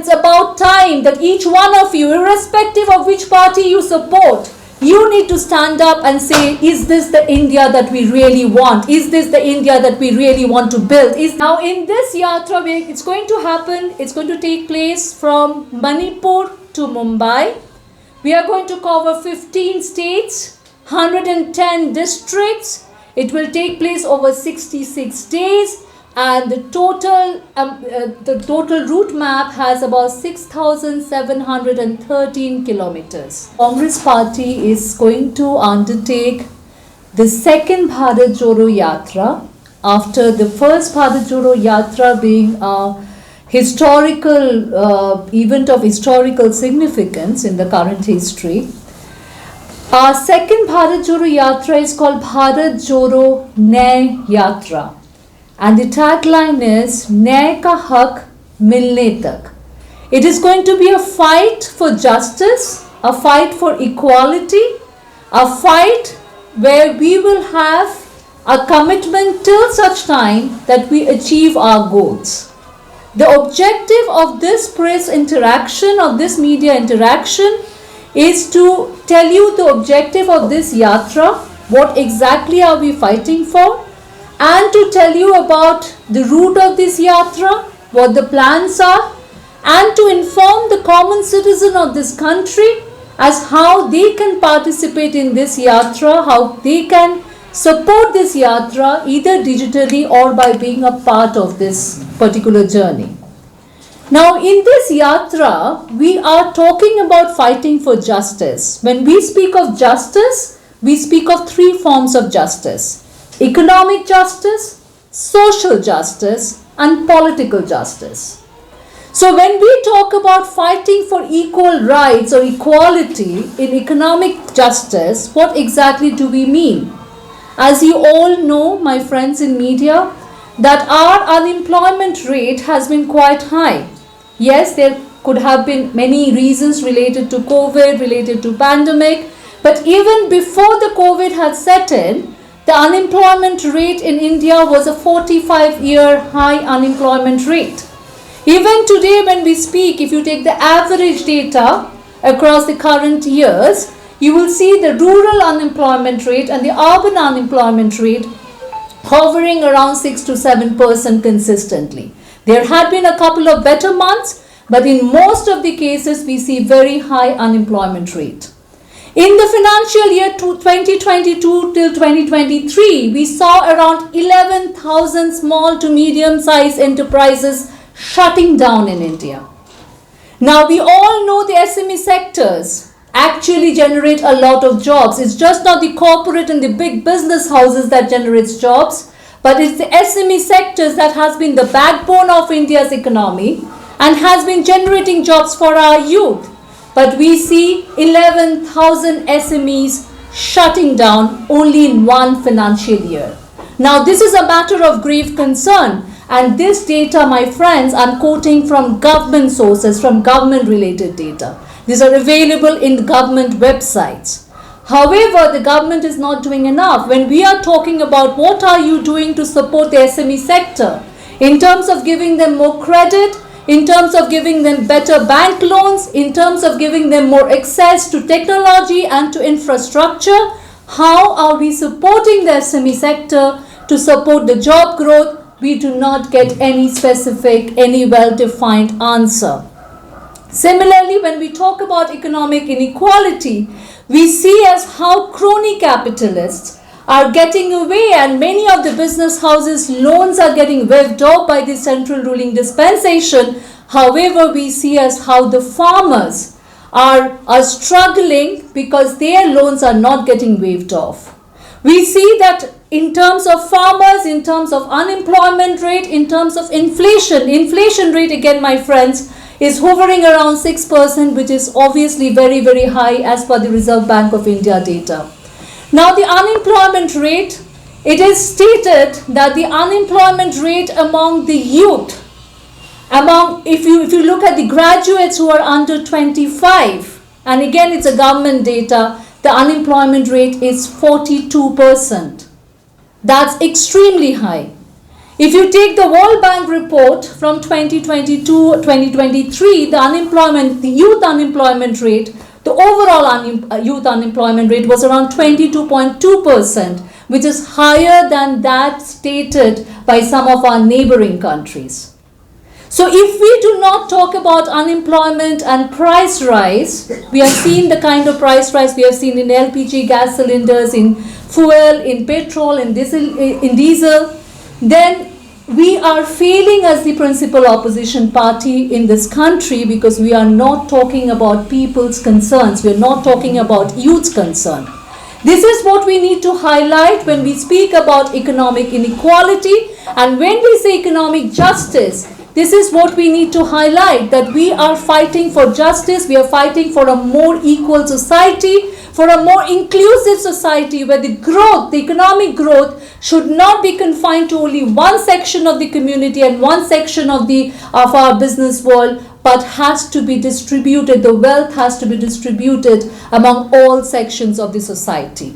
It's about time that each one of you, irrespective of which party you support, you need to stand up and say, is this the India that we really want? Is this the India that we really want to build? Now in this yatra, it's going to happen, it's going to take place from Manipur to Mumbai. We are going to cover 15 states, 110 districts. It will take place over 66 days. And the total route map has about 6,713 kilometers. Congress party is going to undertake the second Bharat Jodo Yatra after the first Bharat Jodo Yatra being a historical event of historical significance in the current history. Our second Bharat Jodo Yatra is called Bharat Jodo Nyay Yatra. And the tagline is Nyay ka hak milne tak. It is going to be a fight for justice, a fight for equality, a fight where we will have a commitment till such time that we achieve our goals. The objective of this press interaction, of this media interaction, is to tell you the objective of this yatra, what exactly are we fighting for, and to tell you about the route of this yatra, what the plans are, and to inform the common citizen of this country as how they can participate in this yatra, how they can support this yatra either digitally or by being a part of this particular journey. Now in this yatra, we are talking about fighting for justice. When we speak of justice, we speak of three forms of justice: economic justice, social justice, and political justice. So when we talk about fighting for equal rights or equality in economic justice, what exactly do we mean? As you all know, my friends in media, that our unemployment rate has been quite high. Yes, there could have been many reasons related to COVID, related to pandemic, but even before the COVID had set in, the unemployment rate in India was a 45-year high unemployment rate. Even today when we speak, if you take the average data across the current years, you will see the rural unemployment rate and the urban unemployment rate hovering around 6 to 7% consistently. There had been a couple of better months, but in most of the cases we see very high unemployment rate. In the financial year 2022 till 2023, we saw around 11,000 small to medium-sized enterprises shutting down in India. Now, we all know the SME sectors actually generate a lot of jobs. It's just not the corporate and the big business houses that generates jobs, but it's the SME sectors that has been the backbone of India's economy and has been generating jobs for our youth. But we see 11,000 SMEs shutting down only in one financial year. Now, this is a matter of grave concern. And this data, my friends, I'm quoting from government sources, from government-related data. These are available in government websites. However, the government is not doing enough. When we are talking about what are you doing to support the SME sector, in terms of giving them more credit, in terms of giving them better bank loans, in terms of giving them more access to technology and to infrastructure, how are we supporting the SME sector to support the job growth? We do not get any specific, any well-defined answer. Similarly, when we talk about economic inequality, we see as how crony capitalists are getting away, and many of the business houses' loans are getting waived off by the central ruling dispensation. However, we see as how the farmers are struggling because their loans are not getting waived off. We see that in terms of farmers, in terms of unemployment rate, in terms of inflation rate, again, my friends, is hovering around 6%, which is obviously very, very high as per the Reserve Bank of India data. Now, the unemployment rate, it is stated that the unemployment rate among the youth, if you look at the graduates who are under 25, and again, it's a government data, the unemployment rate is 42%. That's extremely high. If you take the World Bank report from 2022-2023, the youth unemployment rate, the overall youth unemployment rate was around 22.2%, which is higher than that stated by some of our neighboring countries. So if we do not talk about unemployment and price rise, we have seen the kind of price rise we have seen in LPG gas cylinders, in fuel, in petrol, in diesel, then we are failing as the principal opposition party in this country, because we are not talking about people's concerns. We are not talking about youth's concern. This is what we need to highlight when we speak about economic inequality, and when we say economic justice, this is what we need to highlight, that we are fighting for justice, we are fighting for a more equal society, for a more inclusive society where the growth, the economic growth, should not be confined to only one section of the community and one section of our business world, but has to be distributed, the wealth has to be distributed among all sections of the society.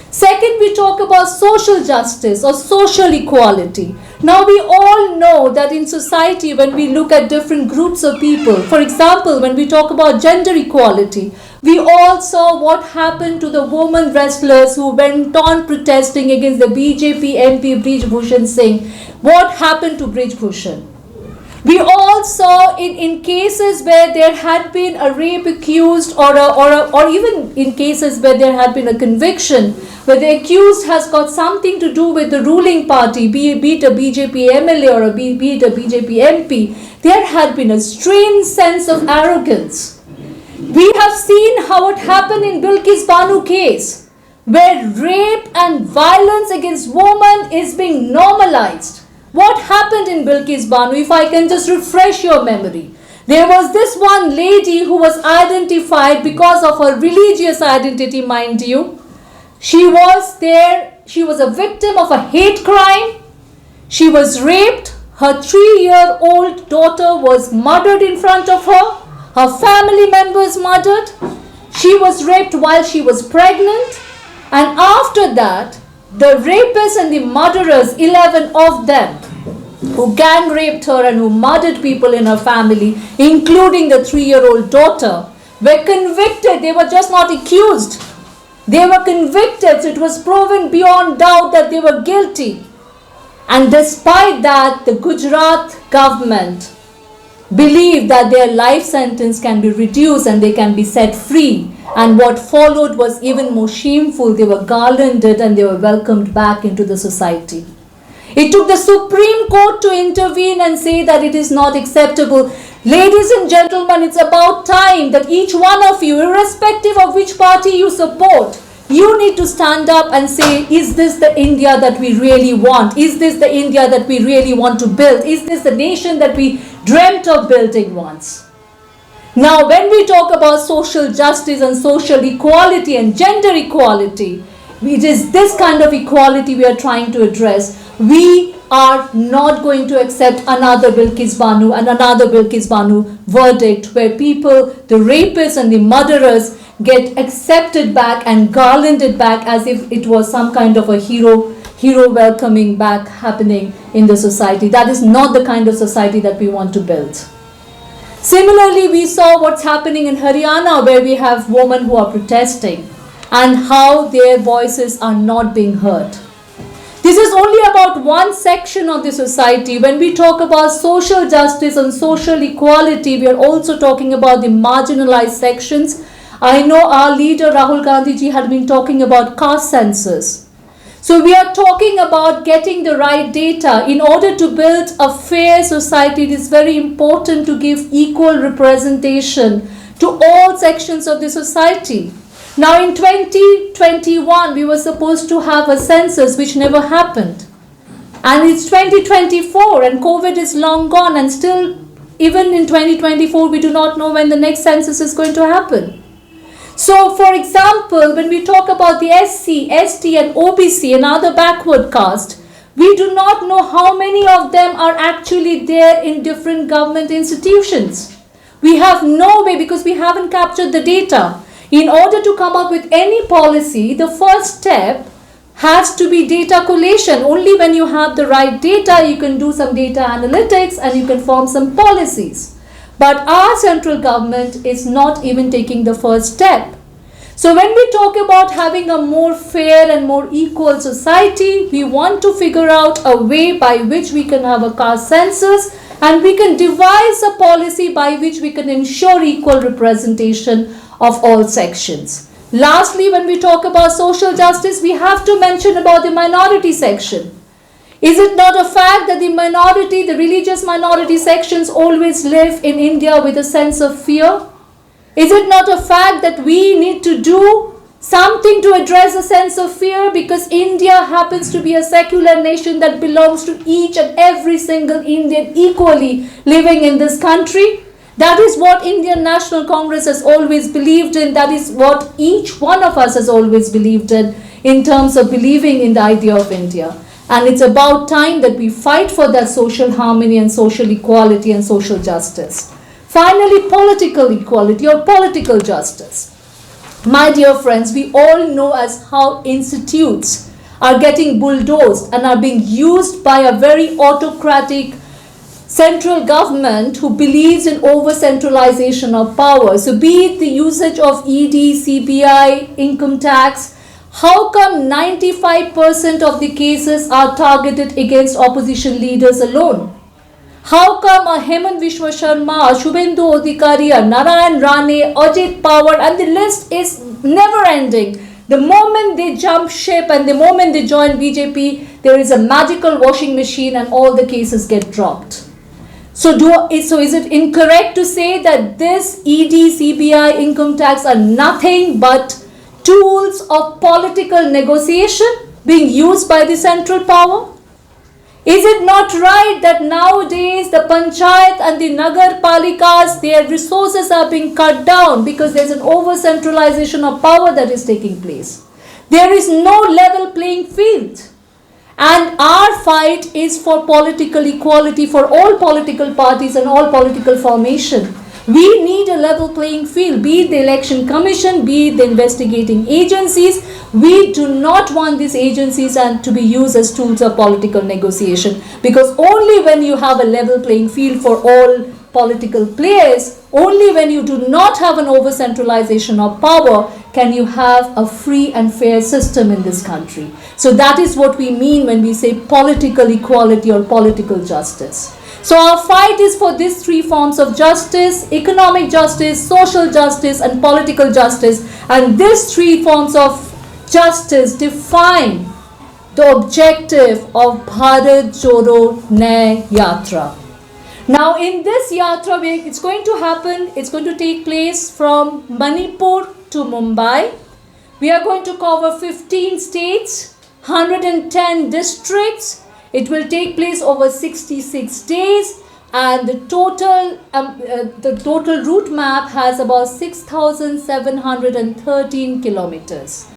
Second, we talk about social justice or social equality. Now we all know that in society, when we look at different groups of people, for example, when we talk about gender equality, we all saw what happened to the women wrestlers who went on protesting against the BJP MP Brij Bhushan Singh. What happened to Brij Bhushan? We all saw in cases where there had been a rape accused, or even in cases where there had been a conviction, where the accused has got something to do with the ruling party, be it a BJP MLA or be it a BJP MP, there had been a strange sense of arrogance. We have seen how it happened in Bilkis Banu case, where rape and violence against women is being normalized. What happened in Bilkis Banu, if I can just refresh your memory? There was this one lady who was identified because of her religious identity, mind you. She was a victim of a hate crime. She was raped. Her 3-year-old daughter was murdered in front of her. Her family members murdered. She was raped while she was pregnant. And after that, the rapists and the murderers, 11 of them, who gang raped her and who murdered people in her family, including the 3-year-old daughter, were convicted. They were just not accused. They were convicted. So it was proven beyond doubt that they were guilty. And despite that, the Gujarat government believed that their life sentence can be reduced and they can be set free. And what followed was even more shameful. They were garlanded and they were welcomed back into the society. It took the Supreme Court to intervene and say that it is not acceptable. Ladies and gentlemen, it's about time that each one of you, irrespective of which party you support, you need to stand up and say, is this the India that we really want? Is this the India that we really want to build? Is this the nation that we dreamt of building once? Now, when we talk about social justice and social equality and gender equality, it is this kind of equality we are trying to address. We are not going to accept another Bilkis Banu and another Bilkis Banu verdict where people, the rapists and the murderers, get accepted back and garlanded back as if it was some kind of a hero welcoming back happening in the society. That is not the kind of society that we want to build. Similarly, we saw what's happening in Haryana, where we have women who are protesting and how their voices are not being heard. This is only about one section of the society. When we talk about social justice and social equality, we are also talking about the marginalized sections. I know our leader Rahul Gandhi ji had been talking about caste census. So we are talking about getting the right data. In order to build a fair society, it is very important to give equal representation to all sections of the society. Now in 2021, we were supposed to have a census which never happened. And it's 2024 and COVID is long gone, and still even in 2024, we do not know when the next census is going to happen. So for example, when we talk about the SC, ST and OBC and other backward caste, we do not know how many of them are actually there in different government institutions. We have no way, because we haven't captured the data. In order to come up with any policy, the first step has to be data collation. Only when you have the right data, you can do some data analytics and you can form some policies. But our central government is not even taking the first step. So when we talk about having a more fair and more equal society, we want to figure out a way by which we can have a caste census and we can devise a policy by which we can ensure equal representation of all sections. Lastly, when we talk about social justice, we have to mention about the minority section. Is it not a fact that the religious minority sections always live in India with a sense of fear? Is it not a fact that we need to do something to address a sense of fear, because India happens to be a secular nation that belongs to each and every single Indian equally living in this country? That is what Indian National Congress has always believed in. That is what each one of us has always believed in terms of believing in the idea of India. And it's about time that we fight for that social harmony and social equality and social justice. Finally, political equality or political justice. My dear friends, we all know as how institutes are getting bulldozed and are being used by a very autocratic central government who believes in over-centralization of power. So be it the usage of ED, CBI, income tax, how come 95% of the cases are targeted against opposition leaders alone? How come a Hemant Vishwa Sharma, Shubhendu Adhikari, Narayan Rane, Ajit Pawar, and the list is never ending. The moment they jump ship and the moment they join BJP, there is a magical washing machine and all the cases get dropped. So is it incorrect to say that this ED, CBI, income tax are nothing but tools of political negotiation being used by the central power? Is it not right that nowadays the panchayat and the nagar palikas, their resources are being cut down because there's an over-centralization of power that is taking place? There is no level playing field. And our fight is for political equality for all political parties and all political formation. We need a level playing field, be it the election commission, be it the investigating agencies. We do not want these agencies to be used as tools of political negotiation, because only when you have a level playing field for all political players, only when you do not have an over-centralization of power, can you have a free and fair system in this country. So that is what we mean when we say political equality or political justice. So our fight is for these three forms of justice: economic justice, social justice, and political justice. And these three forms of justice define the objective of Bharat Jodo Nyay Yatra. Now in this yatra, it's going to take place from Manipur to Mumbai. We are going to cover 15 states, 110 districts. It will take place over 66 days, and the total route map has about 6,713 kilometers.